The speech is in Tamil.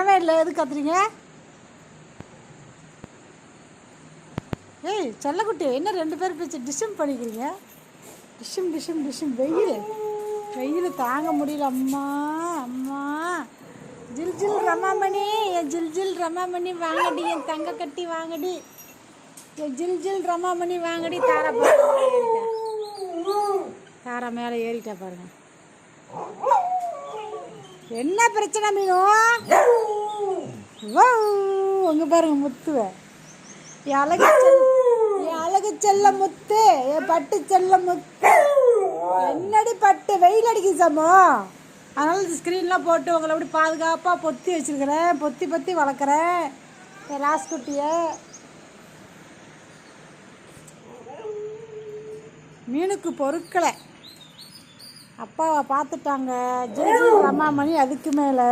வரவே இல்லை, எது கத்துறீங்க? ஏய் செல்லக்குட்டி, என்ன 2 பேர் பேச்சு டிஸ்டம் பண்ணிக்கிறீங்க? டிஷம் டிஷம் டிஷம். வெயில் தாங்க முடியல. அம்மா அம்மா. ஜில் ஜில் ரமாமணி, என் ஜில் ஜில் ரமாமணி வாங்கடி, என் தங்க கட்டி வாங்கடி, என் ஜில் ஜில் ரமாமணி வாங்கடி. தாரா ஏறிட்டா, தாரா மேலே ஏறிட்டா பாருங்க. என்ன பிரச்சனை மீனோ? அங்கே பாருங்க முத்துவ, என் அழகு செல்ல முத்து, என் பட்டு செல்ல முத்து. என்னடி பட்டு வெயில் அடிக்குது சாமோ, அதனால ஸ்க்ரீன்லாம் போட்டு உங்களை அப்படி பாதுகாப்பாக பொத்தி வச்சுருக்கிறேன், பொத்தி பொத்தி வளர்க்குறேன் என் ராஸ்குட்டியை. மீனுக்கு பொருட்களை அப்பாவை பார்த்துட்டாங்க. ஜில் ஜில் ரமாமணி அதுக்கு மேலே